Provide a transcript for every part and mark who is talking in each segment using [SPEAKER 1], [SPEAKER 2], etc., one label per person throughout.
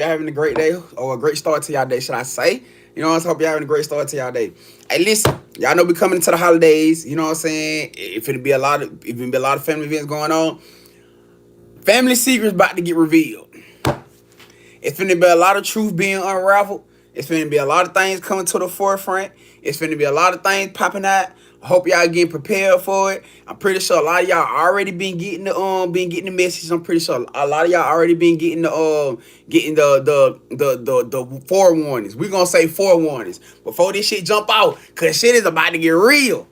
[SPEAKER 1] y'all having a great day or a great start to y'all day, should I say? You know what I'm saying? Hope y'all having a great start to y'all day. Hey, listen, y'all know we coming into the holidays. You know what I'm saying? If it be a lot of, if it be a lot of family events going on, family secrets about to get revealed. It's finna be a lot of truth being unraveled. It's finna be a lot of things coming to the forefront. It's finna be a lot of things popping out. I hope y'all getting prepared for it. I'm pretty sure a lot of y'all already been getting the message. I'm pretty sure a lot of y'all already been getting the forewarnings. We gonna say forewarnings before this shit jump out, cause shit is about to get real.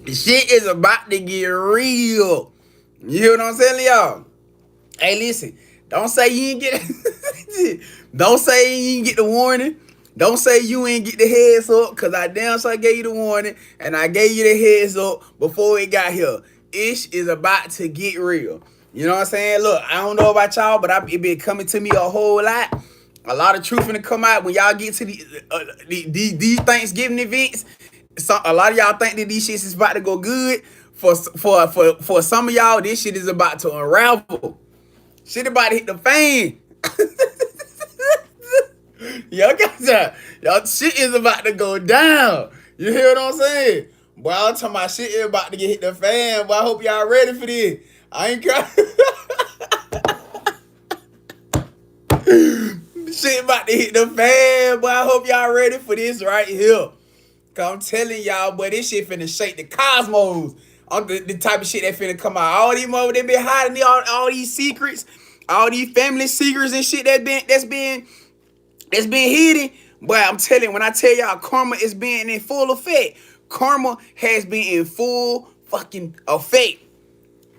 [SPEAKER 1] Shit is about to get real. You hear what I'm saying, y'all? Hey, listen. Don't say you ain't get. Don't say you ain't get the warning. Don't say you ain't get the heads up, cause I damn sure gave you the warning and I gave you the heads up before it got here. Ish is about to get real. You know what I'm saying? Look, I don't know about y'all, but it been coming to me a whole lot. A lot of truth finna come out when y'all get to these Thanksgiving events. A lot of y'all think that these shits is about to go good. For some of y'all, this shit is about to unravel. Shit about to hit the fan. Y'all shit is about to go down. You hear what I'm saying? Boy, I'm talking about shit is about to get hit the fan. Boy, I hope y'all ready for this. I ain't crying. Shit about to hit the fan. Boy, I hope y'all ready for this right here. Cause I'm telling y'all, boy, this shit finna shake the cosmos. On the type of shit that finna come out. All these mother they been hiding all these secrets, all these family secrets and shit that's been hidden. But I'm telling you, when I tell y'all karma is being in full effect, karma has been in full fucking effect.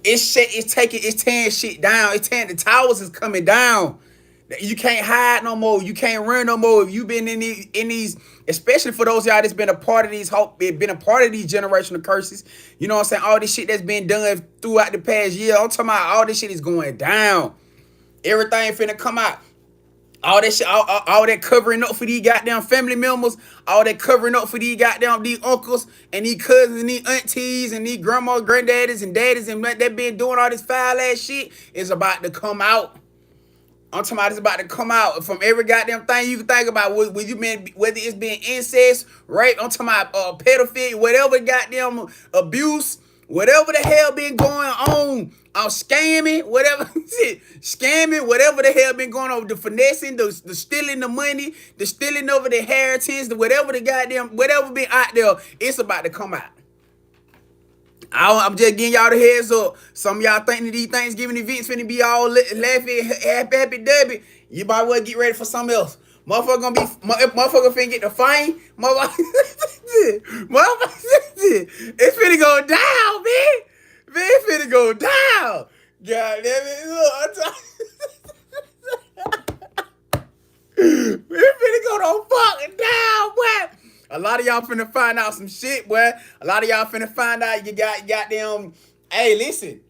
[SPEAKER 1] It's tearing shit down. The towers is coming down. You can't hide no more. You can't run no more. If you been in these, especially for those y'all that's been a part of these generational curses. You know what I'm saying? All this shit that's been done throughout the past year. I'm talking about all this shit is going down. Everything finna come out. All that shit, all that covering up for these goddamn family members, all that covering up for these uncles and these cousins and these aunties and these grandmas, granddaddies and daddies and what they been doing all this foul ass shit is about to come out. I'm talking about it's about to come out from every goddamn thing you can think about. Whether it's been incest, rape, I'm talking about pedophilia, whatever goddamn abuse, whatever the hell been going on, scamming, whatever scamming, whatever the hell been going on, the finessing, the stealing the money, the stealing over the inheritance, whatever been out there, it's about to come out. I'm just getting y'all the heads up. Some of y'all think that these Thanksgiving events finna be all laughing, happy, dubby. You might well get ready for something else. Motherfucker finna get the fine. It's finna go down, man. Man, it's finna go down. God damn it. Look, it's finna go the fuck down, boy. A lot of y'all finna find out some shit, boy. A lot of y'all finna find out you got them. Hey, listen.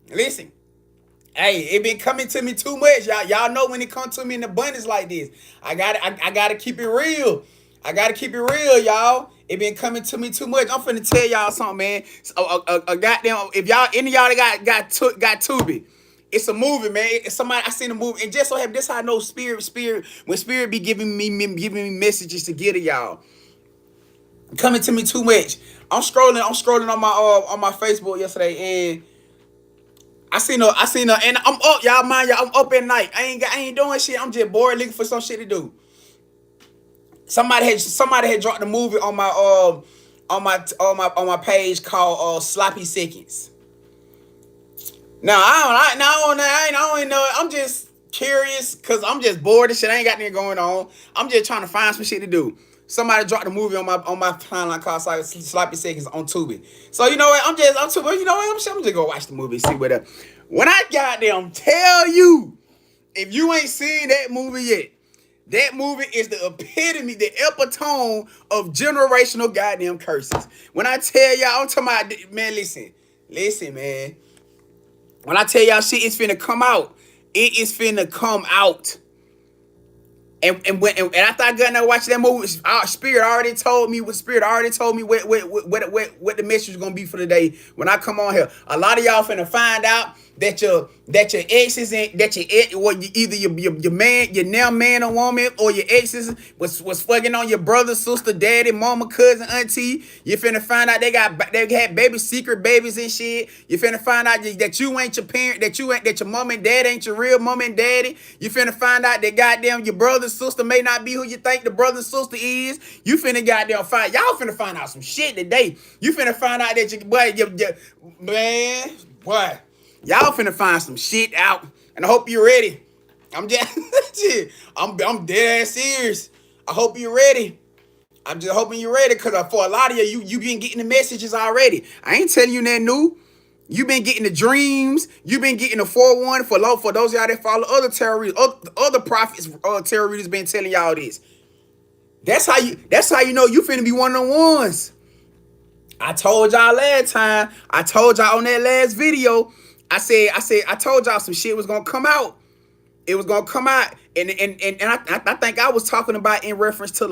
[SPEAKER 1] Hey, it been coming to me too much. Y'all know when it comes to me in abundance like this. I gotta keep it real. I gotta keep it real, y'all. It been coming to me too much. I'm finna tell y'all something, man. A goddamn, if y'all any of y'all that got Tubi. It's a movie, man. It's somebody I seen a movie, and just so have this how I know spirit when spirit be giving me messages to get to y'all. Coming to me too much. I'm scrolling on my Facebook yesterday, and I seen her, and I'm up, y'all mind y'all. I'm up at night. I ain't doing shit. I'm just bored, looking for some shit to do. Somebody had dropped a movie on my page called Sloppy Seconds. Now I don't know. I'm just curious because I'm just bored. This shit ain't got nothing going on. I'm just trying to find some shit to do. Somebody dropped a movie on my timeline called Sloppy Seconds on Tubi. So you know what? I'm just gonna watch the movie, see what up. When I goddamn tell you, if you ain't seen that movie yet, that movie is the epitome, the epitome of generational goddamn curses. When I tell y'all, I'm talking about, man, listen, man. When I tell y'all shit is finna come out, it is finna come out. And after I got done watching that movie, Spirit already told me what the message is gonna be for the day when I come on here. A lot of y'all finna find out that your exes and that your ex, or either your man, your now man or woman, or your exes was fucking on your brother, sister, daddy, mama, cousin, auntie. You finna find out they had baby secret babies and shit. You finna find out that you ain't your parent, that your mom and dad ain't your real mom and daddy. You finna find out that goddamn your brother sister may not be who you think the brother sister is. You finna goddamn y'all finna find out some shit today. You finna find out that man, boy. Y'all finna find some shit out, and I hope you're ready. I'm just, I'm dead ass serious. I hope you're ready. I'm just hoping you're ready, cause for a lot of you been getting the messages already. I ain't telling you nothing new. You been getting the dreams. You been getting the 4-1 for those of y'all that follow other terrorists, other prophets, terrorists been telling y'all this. That's how you know you finna be one of the ones. I told y'all last time. I told y'all on that last video. I told y'all some shit was gonna come out. It was gonna come out, and I think I was talking about in reference to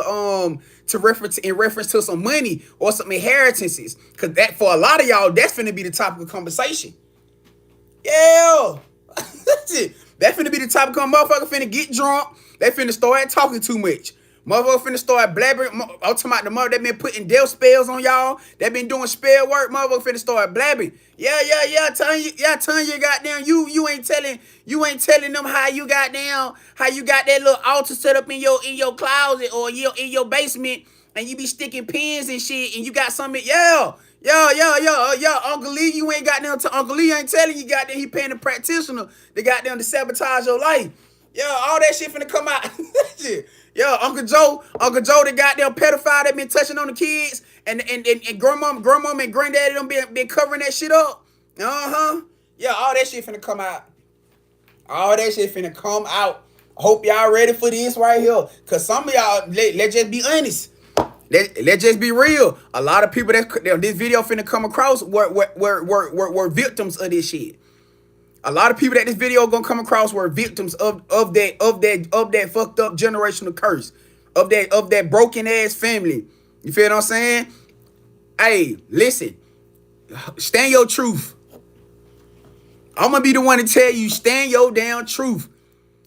[SPEAKER 1] some money or some inheritances, cause that for a lot of y'all that's finna be the topic of conversation. Yeah, that's it. That finna be the topic of motherfucker finna get drunk. They finna start talking too much. Motherfucker finna start blabbering. I'm talking about the mother that been putting death spells on y'all. That been doing spell work. Motherfucker finna start blabbing. Yeah. Telling you goddamn. You ain't telling them how you got that little altar set up in your closet or in your basement, and you be sticking pins and shit, and you got something. Yeah. Uncle Lee, you ain't got down to Uncle Lee ain't telling you goddamn he paying the practitioner to goddamn to sabotage your life. Yeah, all that shit finna come out. Yeah, Uncle Joe, the goddamn pedophile that been touching on the kids, and grandma and granddaddy done been covering that shit up. Yeah, all that shit finna come out. All that shit finna come out. Hope y'all ready for this right here. Cause some of y'all, let's just be honest. Let's just be real. A lot of people that this video finna come across were victims of this shit. A lot of people that this video gonna come across were victims of that fucked up generational curse, of that broken ass family. You feel what I'm saying? Hey, listen, stand your truth. I'm gonna be the one to tell you, stand your damn truth.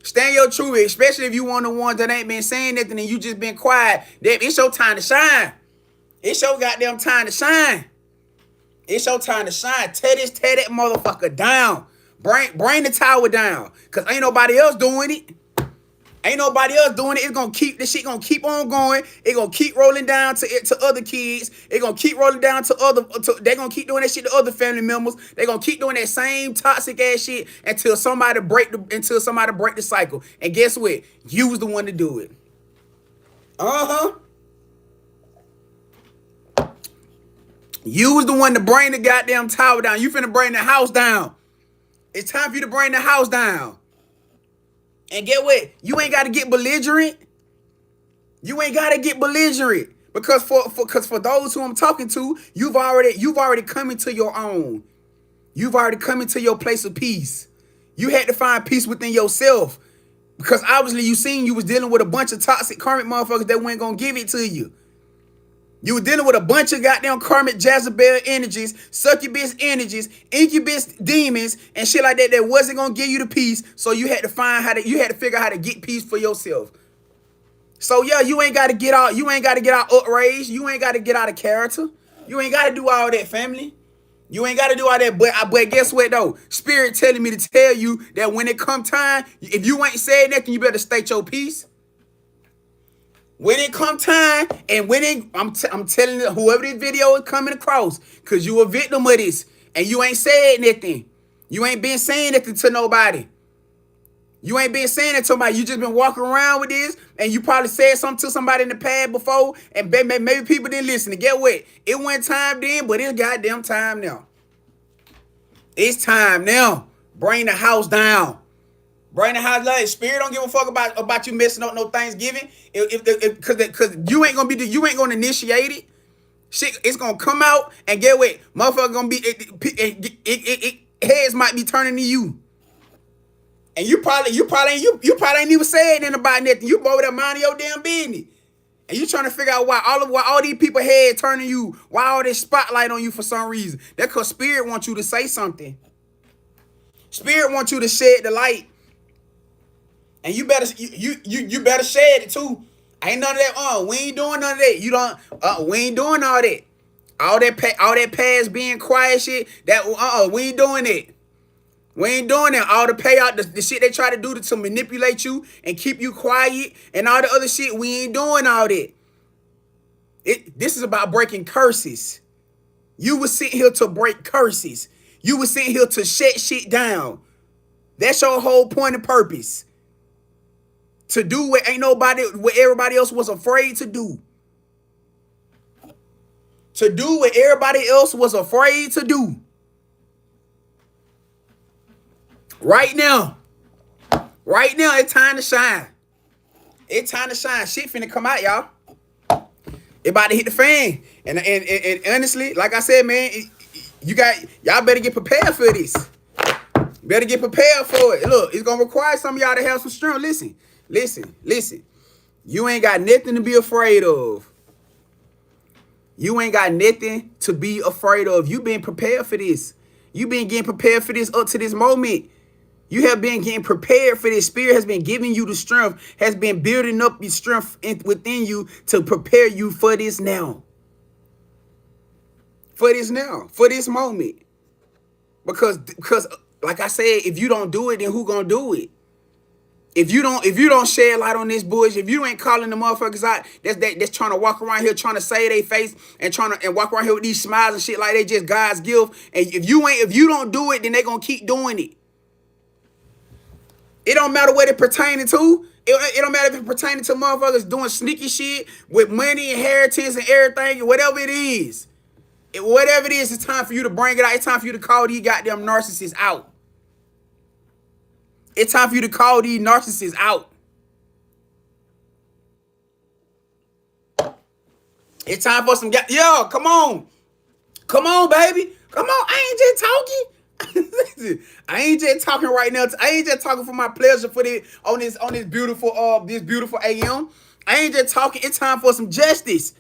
[SPEAKER 1] Stand your truth, especially if you one of the ones that ain't been saying nothing and you just been quiet. It's your time to shine. It's your goddamn time to shine. It's your time to shine. Tear that motherfucker down. Bring the tower down. Cause ain't nobody else doing it. It's gonna keep this shit gonna keep on going. It gonna keep rolling down to other kids. It gonna keep rolling down they gonna keep doing that shit to other family members. They gonna keep doing that same toxic ass shit until somebody break the cycle. And guess what? You was the one to do it. You was the one to bring the goddamn tower down. You finna bring the house down. It's time for you to bring the house down. And get what? You ain't got to get belligerent. Because for those who I'm talking to, you've already come into your own. You've already come into your place of peace. You had to find peace within yourself. Because obviously you was dealing with a bunch of toxic karmic motherfuckers that weren't gonna give it to you. You were dealing with a bunch of goddamn karmic Jezebel energies, succubus energies, incubus demons, and shit like that wasn't gonna give you the peace. So you had to figure out how to get peace for yourself. So yeah, you ain't gotta get out outraged. You ain't gotta get out of character. You ain't gotta do all that, family. You ain't gotta do all that. But guess what though? Spirit telling me to tell you that when it come time, if you ain't said nothing, you better state your peace. When it come time, and I'm telling you, whoever this video is coming across, because you a victim of this, and you ain't said nothing. You ain't been saying nothing to nobody. You ain't been saying it to somebody. You just been walking around with this, and you probably said something to somebody in the past before, and maybe people didn't listen. And get what? It wasn't time then, but it's goddamn time now. It's time now. Bring the house down. Bring the house down. Spirit don't give a fuck about you messing up no Thanksgiving. Cause you ain't gonna initiate it. Shit, it's gonna come out, and get what? Motherfucker gonna be heads might be turning to you. And you probably ain't even said anything about nothing. You over there minding your damn business. And you trying to figure out why all these people head turning you, why all this spotlight on you for some reason. That's because Spirit wants you to say something. Spirit wants you to shed the light. And you better you better shed it too. Ain't none of that. We ain't doing none of that. You don't. We ain't doing all that. All that past being quiet shit. That we ain't doing it. We ain't doing that. All the payout, the shit they try to do to manipulate you and keep you quiet and all the other shit. We ain't doing all that. This is about breaking curses. You was sitting here to break curses. You was sitting here to shut shit down. That's your whole point and purpose. To do what everybody else was afraid to do. To do what everybody else was afraid to do. Right now. Right now, it's time to shine. It's time to shine. Shit finna come out, y'all. It about to hit the fan. And honestly, like I said, man, y'all better get prepared for this. Better get prepared for it. Look, it's gonna require some of y'all to have some strength. Listen. You ain't got nothing to be afraid of. You ain't got nothing to be afraid of. You been prepared for this. You been getting prepared for this up to this moment. You have been getting prepared for this. Spirit has been giving you the strength, has been building up your strength within you to prepare you for this now. For this moment. Because like I said, if you don't do it, then who gonna do it? If you don't shed light on this bullshit, if you ain't calling the motherfuckers out that's trying to walk around here trying to save their face and walk around here with these smiles and shit like they just God's gift, and if you don't do it, then they gonna keep doing it. It don't matter what it pertaining to. It don't matter if it pertaining to motherfuckers doing sneaky shit with money, inheritance, and everything, whatever it is. Whatever it is, it's time for you to bring it out. It's time for you to call these goddamn narcissists out. It's time for you to call these narcissists out. It's time for some yo, come on. Come on, baby. Come on. I ain't just talking. I ain't just talking right now. I ain't just talking for my pleasure for this on this beautiful AM. I ain't just talking. It's time for some justice.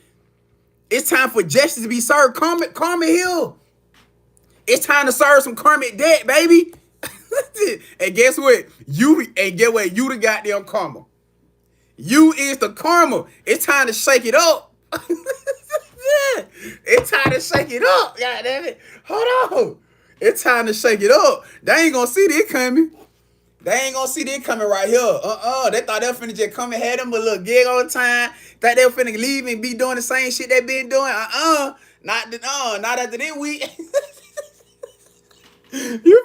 [SPEAKER 1] It's time for justice to be served. Karmic Hill. It's time to serve some karmic debt, baby. And guess what? You the goddamn karma. You is the karma. It's time to shake it up. It's time to shake it up. God damn it. Hold on. It's time to shake it up. They ain't gonna see this coming. They ain't gonna see this coming right here. They thought they were finna just come and have them a little gig on time. Thought they were finna leave and be doing the same shit they been doing. Not after this week. You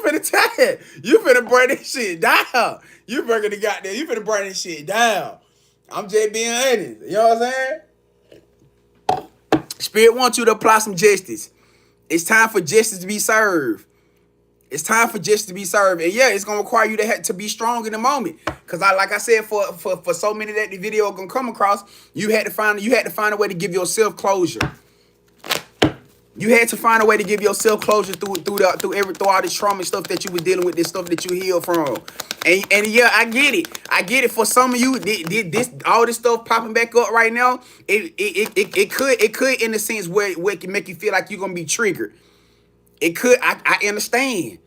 [SPEAKER 1] finna tell it. You finna burn this shit down. You finna burn this shit down. I'm just being honest. You know what I'm saying? Spirit wants you to apply some justice. It's time for justice to be served. It's time for justice to be served. And yeah, it's gonna require you to be strong in the moment. Cause like I said, for so many that the video gonna come across, you had to find a way to give yourself closure. You had to find a way to give yourself closure through all this trauma stuff that you were dealing with, this stuff that you healed from. And yeah, I get it. I get it. For some of you, all this stuff popping back up right now, it could in a sense where it can make you feel like you're gonna be triggered. It could. I understand.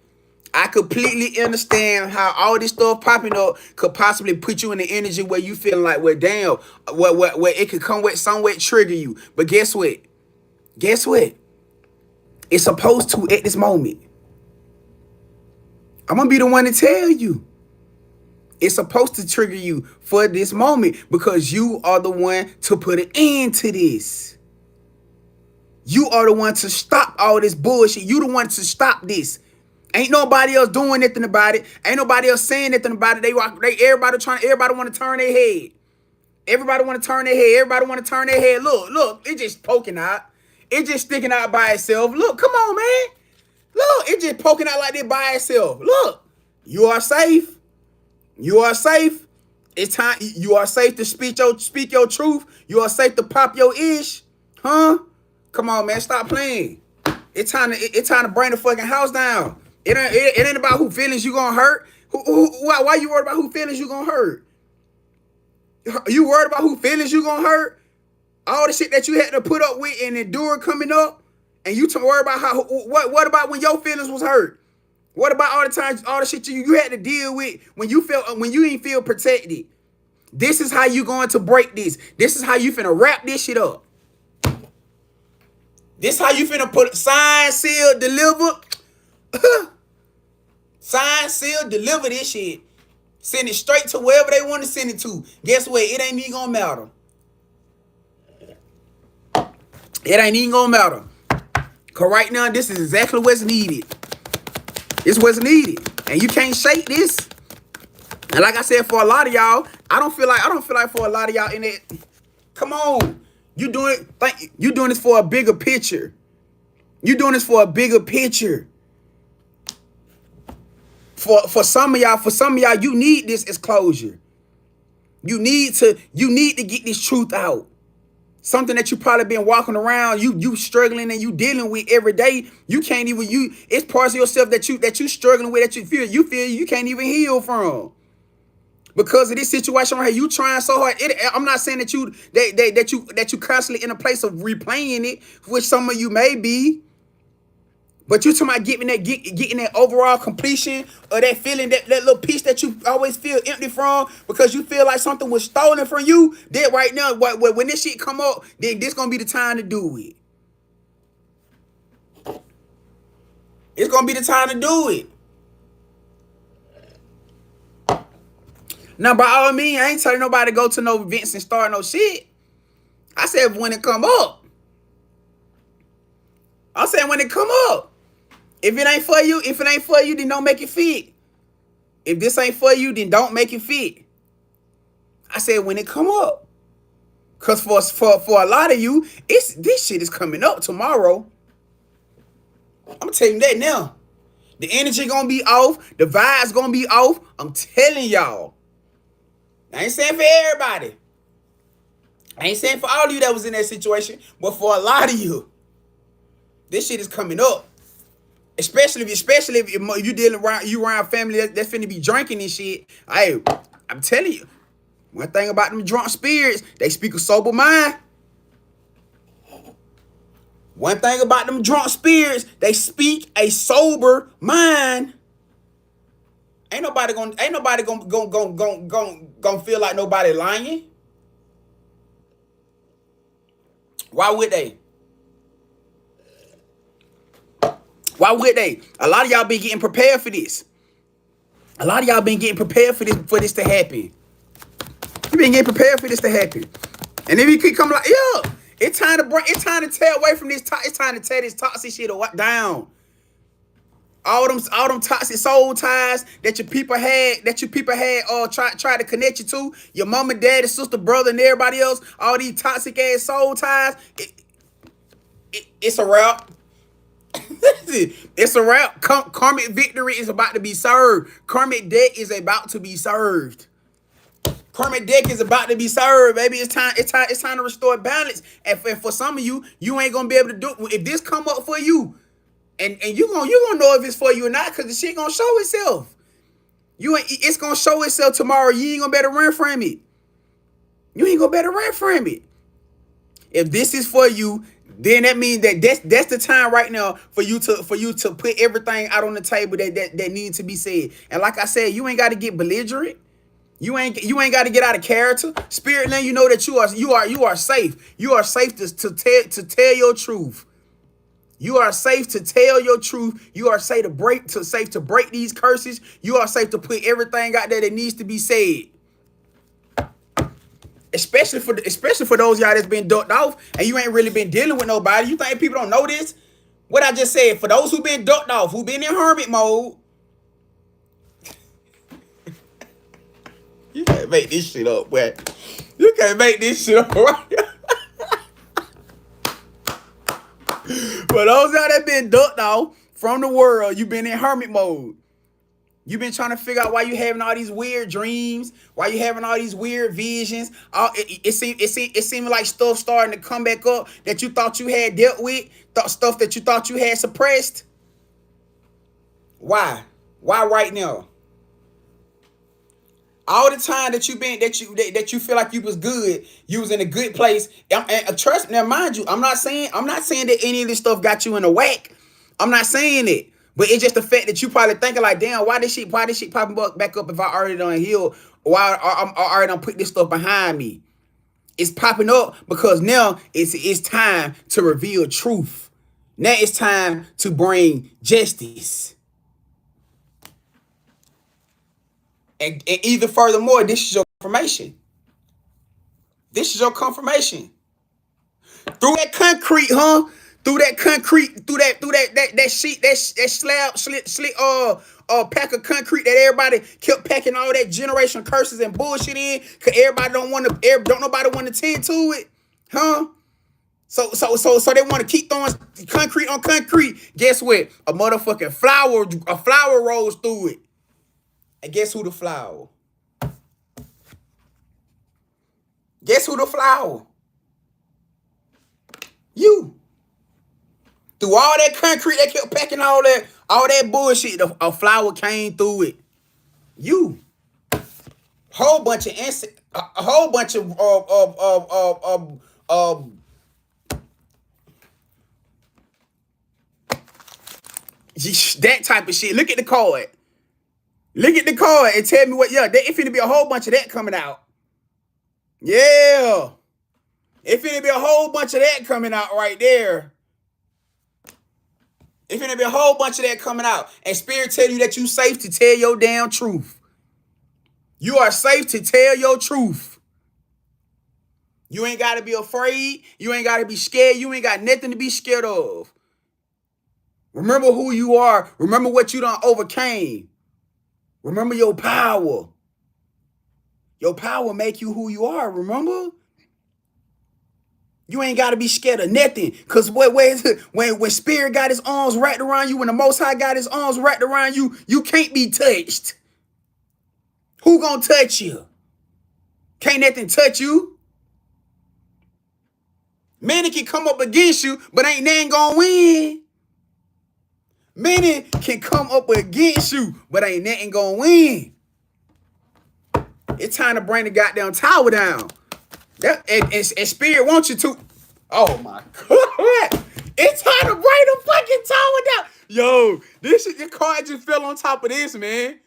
[SPEAKER 1] I completely understand how all this stuff popping up could possibly put you in the energy where you feeling like, well, damn, where it could come with somewhat trigger you. But guess what? It's supposed to at this moment. I'm gonna be the one to tell you. It's supposed to trigger you for this moment because you are the one to put an end to this. You are the one to stop all this bullshit. You the one to stop this. Ain't nobody else doing nothing about it. Ain't nobody else saying nothing about it. Everybody want to turn their head. Everybody want to turn their head. Everybody want to turn their head. Look, it's just poking out. It's just sticking out by itself. Look, come on, man. Look, it's just poking out like this by itself. Look, you are safe. You are safe. It's time. You are safe to speak your truth. You are safe to pop your ish. Huh? Come on, man. Stop playing. It's time to bring the fucking house down. It ain't about who feelings you gonna hurt. Why you worried about who feelings you gonna hurt? You worried about who feelings you gonna hurt? All the shit that you had to put up with and endure coming up, and you to worry about what about when your feelings was hurt? What about all the times, all the shit you had to deal with when you ain't feel protected? This is how you going to break this. This is how you finna wrap this shit up. This how you finna put sign, seal, deliver. Sign, seal, deliver this shit. Send it straight to wherever they want to send it to. Guess what? It ain't even gonna matter. It ain't even gonna matter. Cause right now, this is exactly what's needed. It's what's needed. And you can't shake this. And like I said, for a lot of y'all, I don't feel like for a lot of y'all in it. Come on. You doing this for a bigger picture. You doing this for a bigger picture. For some of y'all, you need this as closure. You need to get this truth out. Something that you probably been walking around, you struggling and you dealing with every day. You can't even it's parts of yourself that you struggling with, that you feel you can't even heal from. Because of this situation right here, you trying so hard. I'm not saying that you constantly in a place of replaying it, which some of you may be. But you talking about getting that overall completion or that feeling, that little piece that you always feel empty from because you feel like something was stolen from you. That right now, when this shit come up, then this gonna be the time to do it. It's gonna be the time to do it. Now, by all means, I ain't telling nobody to go to no events and start no shit. I said when it come up. I said when it come up. If it ain't for you, then don't make it fit. If this ain't for you, then don't make it fit. I said when it come up. Cause for a lot of you, this shit is coming up tomorrow. I'm gonna tell you that now. The energy gonna be off, the vibes gonna be off. I'm telling y'all. I ain't saying for everybody. I ain't saying for all of you that was in that situation, but for a lot of you, this shit is coming up. Especially if you dealing around family that's finna be drinking this shit. Hey, I'm telling you, one thing about them drunk spirits, they speak a sober mind. One thing about them drunk spirits, they speak a sober mind. Ain't nobody gonna feel like nobody lying. Why would they? Why would they? A lot of y'all been getting prepared for this. A lot of y'all been getting prepared for this to happen. You been getting prepared for this to happen. And if you keep coming like, yeah, it's time to tear away from this. It's time to tear this toxic shit down. All them toxic soul ties that your people had, try to connect you to, your mama, daddy, sister, brother, and everybody else, all these toxic ass soul ties, it's a wrap. It's a wrap. Karmic victory is about to be served. Karmic debt is about to be served. Karmic debt is about to be served, baby. It's time to restore balance. And for some of you, you ain't gonna be able to do it. If this come up for you, and you gonna know if it's for you or not, because the shit gonna show itself. It's gonna show itself tomorrow. You ain't gonna better run from it. You ain't gonna better run from it. If this is for you, then that means that's the time right now for you to put everything out on the table that needs to be said. And like I said, you ain't got to get belligerent. You ain't got to get out of character. Spirit, let you know that you are safe. You are safe to tell your truth. You are safe to tell your truth. You are safe to break these curses. You are safe to put everything out there that needs to be said. Especially for those y'all that's been ducked off and you ain't really been dealing with nobody. You think people don't know this? What I just said, for those who been ducked off, who been in hermit mode, you can't make this shit up, boy. You can't make this shit up, right? For those y'all that been ducked off from the world, you been in hermit mode. You've been trying to figure out why you having all these weird dreams, why you having all these weird visions. It seemed like stuff starting to come back up that you thought you had dealt with, stuff that you thought you had suppressed. Why? Why right now? All the time that you feel like you was good, you was in a good place. And trust, now mind you, I'm not saying that any of this stuff got you in a whack. I'm not saying it. But it's just the fact that you probably thinking like, damn, why this shit popping back up if I already done healed? Why I already done put this stuff behind me? It's popping up because now it's time to reveal truth. Now it's time to bring justice. And either furthermore, this is your confirmation. This is your confirmation. Through that concrete, huh? Through that concrete, through that sheet, that slab, pack of concrete that everybody kept packing all that generation curses and bullshit in, cause everybody don't nobody want to tend to it, huh? So they want to keep throwing concrete on concrete. Guess what? A motherfucking flower rolls through it. And guess who the flower? Guess who the flower? You. Through all that concrete, they kept packing all that bullshit. A flower came through it. You. Whole bunch of a whole bunch of that type of shit. Look at the card. Look at the card and tell me what. Yeah, it finna be a whole bunch of that coming out. Yeah. It finna be a whole bunch of that coming out right there. It finna be a whole bunch of that coming out. And Spirit tell you that you safe to tell your damn truth. You are safe to tell your truth. You ain't got to be afraid. You ain't got to be scared. You ain't got nothing to be scared of. Remember who you are. Remember what you done overcame. Remember your power. Your power make you who you are, remember? You ain't got to be scared of nothing. Because when Spirit got his arms wrapped around you, when the Most High got his arms wrapped around you, you can't be touched. Who gonna touch you? Can't nothing touch you. Many can come up against you, but ain't nothing gonna win. Many can come up against you, but ain't nothing gonna win. It's time to bring the goddamn tower down. And Spirit wants you to. Oh my God. It's time to bring the fucking tower down. Yo, the card just fell on top of this, man.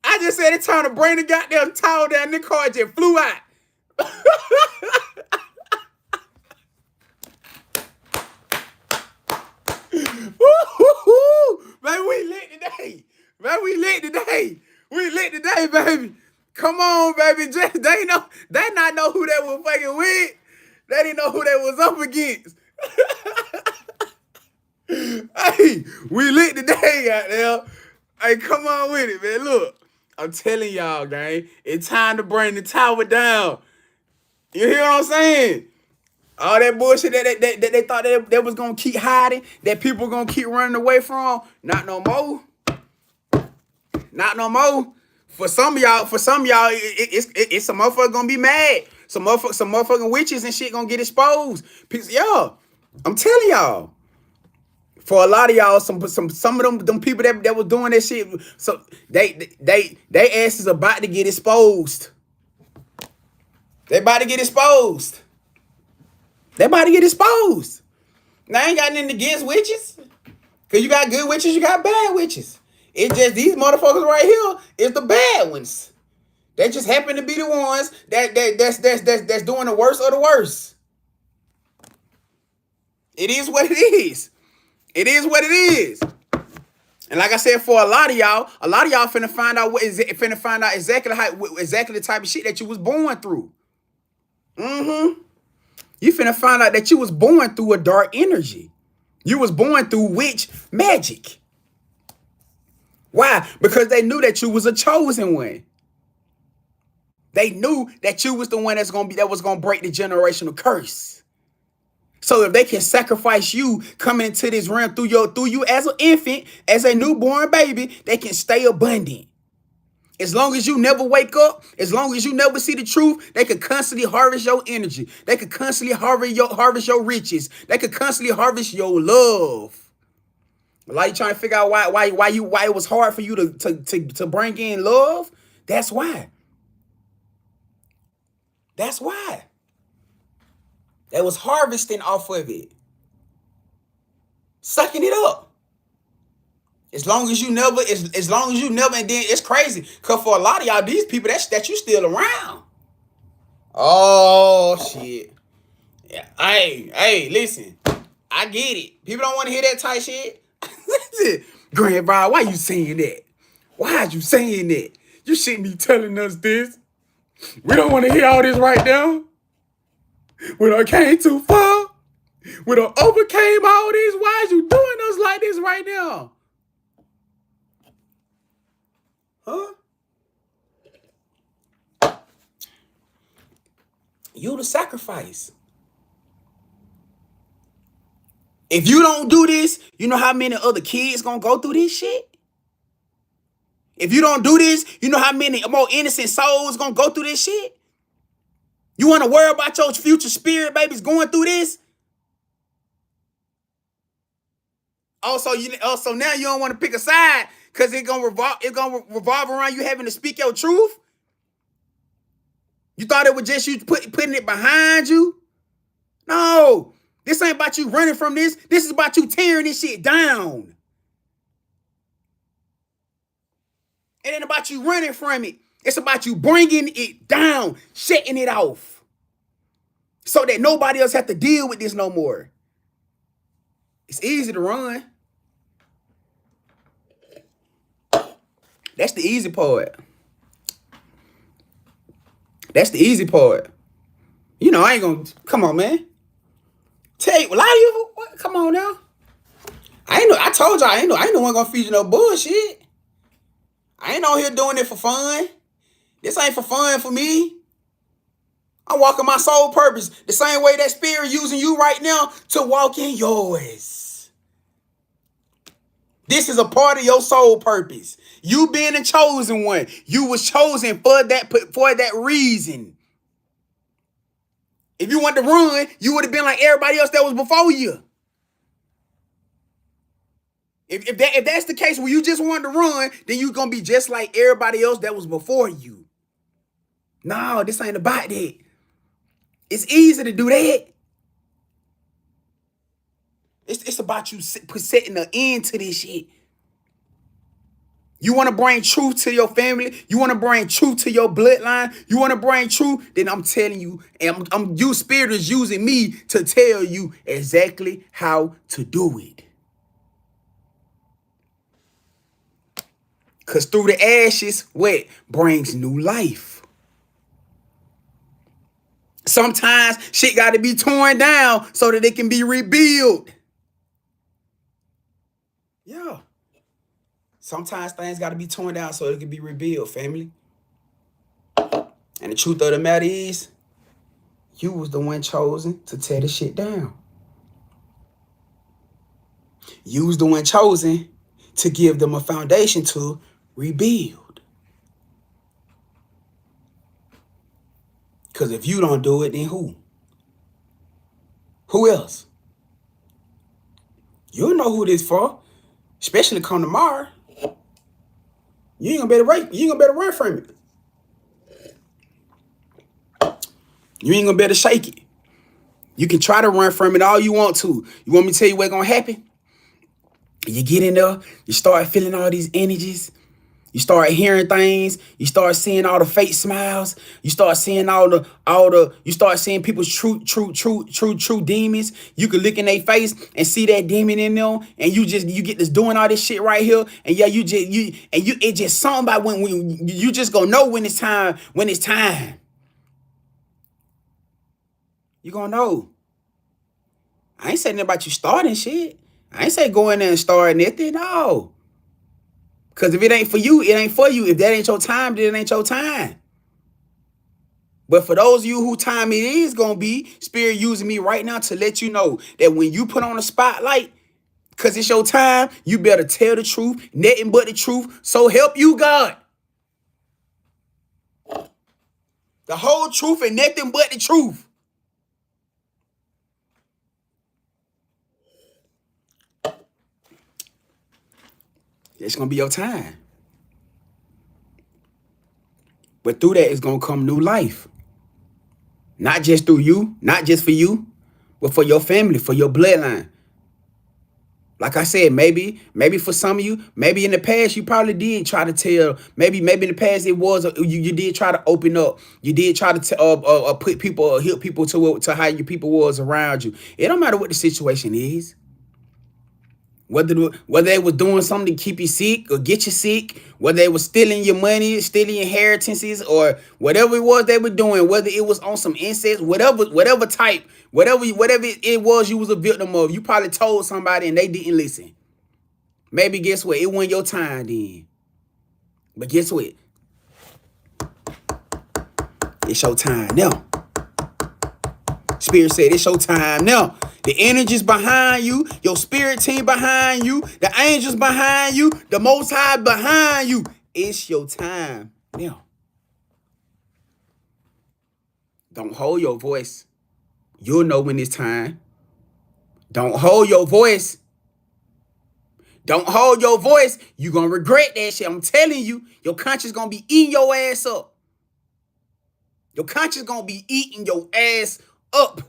[SPEAKER 1] I just said it's time to bring the goddamn tower down. The card just flew out. Man, we lit today. Man, we lit today. We lit today, baby. Come on, baby. They not know who they was fucking with. They didn't know who they was up against. Hey, we lit today out there. Hey, come on with it, man. Look, I'm telling y'all, gang, it's time to bring the tower down. You hear what I'm saying? All that bullshit that they thought they was gonna keep hiding, that people were gonna keep running away from, not no more. Not no more. For some of y'all, it's some motherfuckers gonna be mad. Some motherfucking witches and shit gonna get exposed. Y'all, I'm telling y'all. For a lot of y'all, some of them people that was doing that shit, so they ass is about to get exposed. They about to get exposed. They about to get exposed. Now, I ain't got nothing against witches. Because you got good witches, you got bad witches. It's just these motherfuckers right here is the bad ones. They just happen to be the ones that's doing the worst of the worst. It is what it is. It is what it is. And like I said, for a lot of y'all finna find out exactly the type of shit that you was born through. You finna find out that you was born through a dark energy. You was born through witch magic. Why? Because they knew that you was a chosen one. They knew that you was the one that was gonna break the generational curse. So if they can sacrifice you coming into this realm through you as an infant, as a newborn baby, they can stay abundant. As long as you never wake up, as long as you never see the truth, they could constantly harvest your energy. They could constantly harvest your riches. They could constantly harvest your love. Like you trying to figure out why it was hard for you to bring in love? That's why. That's why. They was harvesting off of it. Sucking it up. As long as you never, as long as you never, and then it's crazy. Cause for a lot of y'all, these people that you still around. Oh shit. Yeah. Hey, listen. I get it. People don't want to hear that type shit. Listen, Grandvibe, why you saying that? Why are you saying that? You shouldn't be telling us this. We don't want to hear all this right now. We done came too far. We done overcame all this. Why is you doing us like this right now? Huh? You the sacrifice. If you don't do this, you know how many other kids gonna go through this shit? If you don't do this, you know how many more innocent souls gonna go through this shit? You wanna worry about your future spirit babies going through this? Also, now you don't want to pick a side because it's gonna revolve around you having to speak your truth. You thought it was just you putting it behind you? No. This ain't about you running from this. This is about you tearing this shit down. It ain't about you running from it. It's about you bringing it down, shutting it off, so that nobody else have to deal with this no more. It's easy to run. That's the easy part. That's the easy part. You know, I ain't gonna, come on, man. Tell you, a lot of you, come on now. I told y'all, I ain't no one gonna feed you no bullshit. I ain't on here doing it for fun. This ain't for fun for me. I'm walking my soul purpose the same way that spirit using you right now to walk in yours. This is a part of your soul purpose. You being a chosen one. You was chosen for that reason. If you wanted to run, you would have been like everybody else that was before you. If that's the case where you just wanted to run, then you're going to be just like everybody else that was before you. No, this ain't about that. It's easy to do that. It's about you setting an end to this shit. You want to bring truth to your family. You want to bring truth to your bloodline. You want to bring truth. Then I'm telling you, and you spirit is using me to tell you exactly how to do it. Because through the ashes, what brings new life. Sometimes shit got to be torn down so that it can be rebuilt. Yeah. Sometimes things got to be torn down so it can be rebuilt, family. And the truth of the matter is, you was the one chosen to tear the shit down. You was the one chosen to give them a foundation to rebuild. Because if you don't do it, then who? Who else? You'll know who this for. Especially come tomorrow. You ain't gonna better run from it. You ain't gonna better shake it. You can try to run from it all you want to. You want me to tell you what's gonna happen? You get in there, you start feeling all these energies. You start hearing things. You start seeing all the fake smiles. You start seeing you start seeing people's true demons. You can look in their face and see that demon in them, and you get this doing all this shit right here. And yeah, it just something about when you just gonna know when it's time. When it's time, you gonna know. I ain't saying nothing about you starting shit. I ain't say go in there and start nothing. No. Because if it ain't for you, it ain't for you. If that ain't your time, then it ain't your time. But for those of you who time it is going to be, Spirit using me right now to let you know that when you put on a spotlight, because it's your time, you better tell the truth, nothing but the truth. So help you God. The whole truth and nothing but the truth. It's going to be your time. But through that, it's going to come new life. Not just through you, not just for you, but for your family, for your bloodline. Like I said, maybe for some of you, maybe in the past you probably did try to tell. Maybe in the past it was you did try to open up. You did try to put people, help people to how your people was around you. It don't matter what the situation is. Whether they was doing something to keep you sick or get you sick, whether they was stealing your money, stealing your inheritances, or whatever it was they were doing, whether it was on some incest, whatever type, whatever it was you was a victim of, you probably told somebody and they didn't listen. Maybe guess what? It wasn't your time then. But guess what? It's your time now. Spirit said it's your time now. The energies behind you, your spirit team behind you, the angels behind you, the Most High behind you. It's your time now. Don't hold your voice. You'll know when it's time. Don't hold your voice. Don't hold your voice. You're going to regret that shit. I'm telling you, your conscience going to be eating your ass up. Your conscience going to be eating your ass up.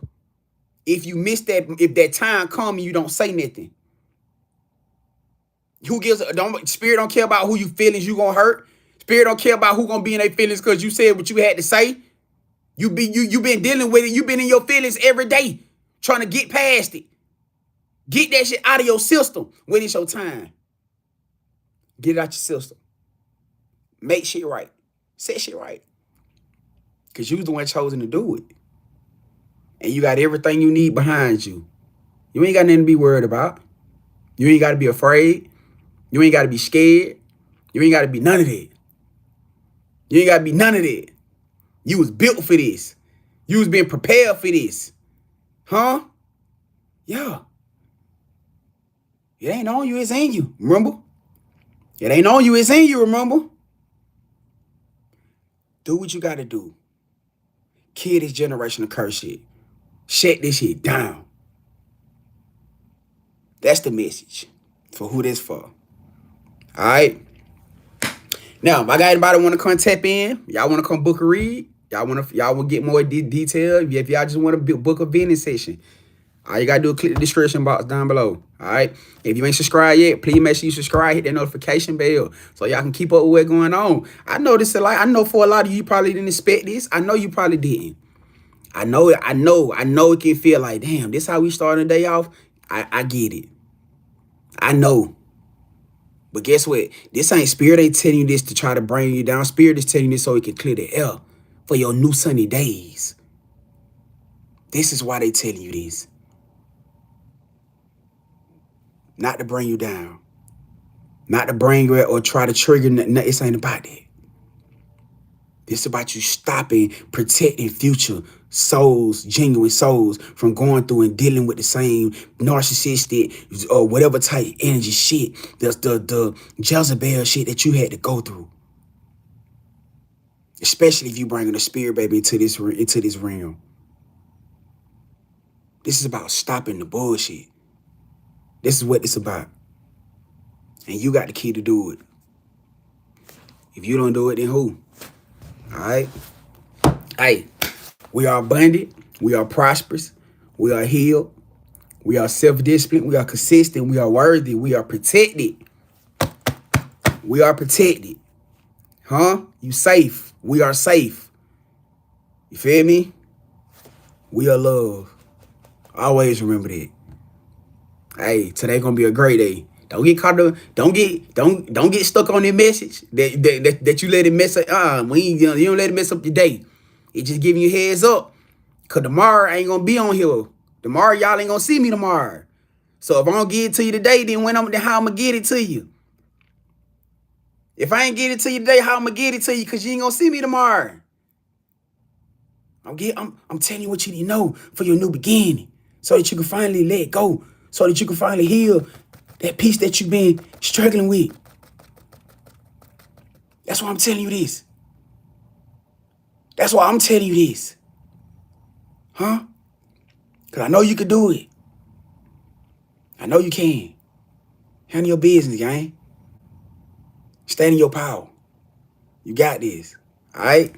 [SPEAKER 1] If you miss that, if that time come and you don't say nothing. Who gives Spirit don't care about who you feelings you gonna hurt. Spirit don't care about who gonna be in their feelings because you said what you had to say. You been dealing with it. You been in your feelings every day, trying to get past it. Get that shit out of your system when it's your time. Get it out your system. Make shit right. Set shit right. Because you was the one chosen to do it. And you got everything you need behind you. You ain't got nothing to be worried about. You ain't got to be afraid. You ain't got to be scared. You ain't got to be none of that. You ain't got to be none of that. You was built for this. You was being prepared for this. Huh? Yeah. It ain't on you, it's in you. Remember? It ain't on you, it's in you, remember? Do what you got to do. Kill this generational curse shit. Shut this shit down. That's the message for who this for. All right. Now, if I got anybody want to come tap in, y'all want to come book a read, y'all will get more detail. If y'all just want to book a vending session, all you gotta do is click the description box down below. All right. If you ain't subscribed yet, please make sure you subscribe, hit that notification bell so y'all can keep up with what's going on. I know this a lot. I know for a lot of you probably didn't expect this. I know you probably didn't. I know it can feel like, damn, this how we starting the day off. I get it. I know. But guess what? This ain't Spirit ain't telling you this to try to bring you down. Spirit is telling you this so it can clear the air for your new sunny days. This is why they telling you this. Not to bring you down. Not to bring you or try to trigger nothing. This ain't about that. It's about you stopping, protecting future souls, genuine souls, from going through and dealing with the same narcissistic or whatever type energy shit, the Jezebel shit that you had to go through. Especially if you bringing the spirit baby into this realm. This is about stopping the bullshit. This is what it's about. And you got the key to do it. If you don't do it, then who? All right. Hey, we are abundant. We are prosperous. We are healed. We are self-disciplined. We are consistent. We are worthy. We are protected. We are protected. Huh? You safe. We are safe. You feel me? We are love. Always remember that. Hey, today gonna be a great day. Don't get caught up. Don't get stuck on that message that you let it mess up. You don't let it mess up your day. It just giving you heads up. Cause tomorrow I ain't gonna be on here. Tomorrow y'all ain't gonna see me tomorrow. So if I don't get it to you today, then how I'm gonna get it to you? If I ain't get it to you today, how I'm gonna get it to you? Cause you ain't gonna see me tomorrow. I'm telling you what you need to know for your new beginning, so that you can finally let go, so that you can finally heal that piece that you've been struggling with. That's why I'm telling you this. That's why I'm telling you this. Huh? Because I know you can do it. I know you can. Handle your business, gang. Stand in your power. You got this. All right?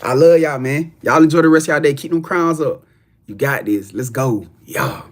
[SPEAKER 1] I love y'all, man. Y'all enjoy the rest of y'all day. Keep them crowns up. You got this. Let's go. Y'all.